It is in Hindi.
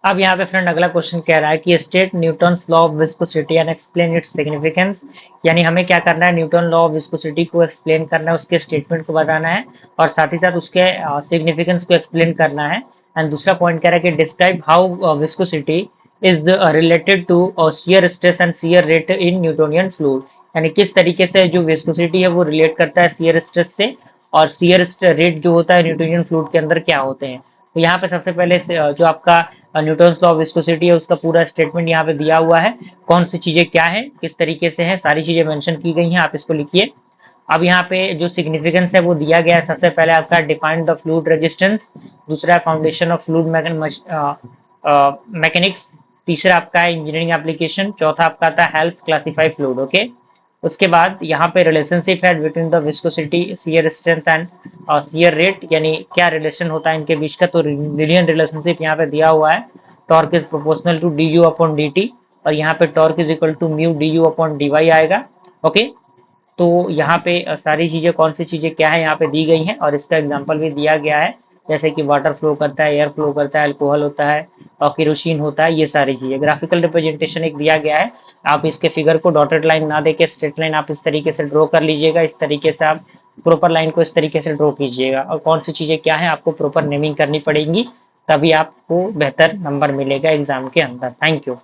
अब यहाँ पे फ्रेंड अगला क्वेश्चन कह रहा है कि state Newton's law of viscosity and explain its significance. यानी हमें क्या करना है, न्यूटन लॉ ऑफ विस्कोसिटी को एक्सप्लेन करना है, उसके स्टेटमेंट को बताना है और साथ ही साथ उसके सिग्निफिकेंस को एक्सप्लेन करना है। एंड दूसरा पॉइंट कह रहा है कि describe how viscosity is related to shear stress and shear rate in Newtonian fluid. यानी किस तरीके से जो विस्कोसिटी है वो रिलेट करता है शियर स्ट्रेस से, और शियर रेट जो होता है न्यूटोनियन फ्लूइड के अंदर क्या होते हैं। तो यहाँ पे सबसे पहले जो आपका न्यूटन्स लॉ ऑफ विस्कोसिटी है उसका पूरा स्टेटमेंट यहाँ पे दिया हुआ है, कौन सी चीजें क्या है, किस तरीके से है, सारी चीजें मेंशन की गई हैं, आप इसको लिखिए। अब यहाँ पे जो सिग्निफिकेंस है वो दिया गया है, सबसे पहले आपका डिफाइंड द फ्लूइड रेजिस्टेंस, दूसरा है फाउंडेशन ऑफ फ्लूइड मैकेनिक्स, तीसरा आपका है इंजीनियरिंग एप्लीकेशन, चौथा आपका आता है हेल्प क्लासिफाई फ्लूइड। ओके, उसके बाद यहाँ पे रिलेशनशिप है between the viscosity shear strength and shear rate, यानी क्या रिलेशन होता है इनके बीच का, तो लिनियर रिलेशनशिप यहाँ पे दिया हुआ है। Torque is proportional to d u upon d t, और यहाँ पे torque is equal to mu d u upon d y आएगा। ओके, तो यहाँ पे सारी चीजें कौन सी चीजें क्या है यहाँ पे दी गई हैं और इसका एग्जांपल भी दिया गया है, जैसे कि वाटर फ्लो करता है, एयर फ्लो करता है, अल्कोहल होता है और केरोसिन होता है, ये सारी चीजें। ग्राफिकल रिप्रेजेंटेशन एक दिया गया है, आप इसके फिगर को डॉटेड लाइन ना देके स्ट्रेट लाइन आप इस तरीके से ड्रॉ कर लीजिएगा, इस तरीके से आप प्रॉपर लाइन को इस तरीके से ड्रॉ कीजिएगा, और कौन सी चीजें क्या है आपको प्रॉपर नेमिंग करनी पड़ेगी, तभी आपको बेहतर नंबर मिलेगा एग्जाम के अंदर। Thank you.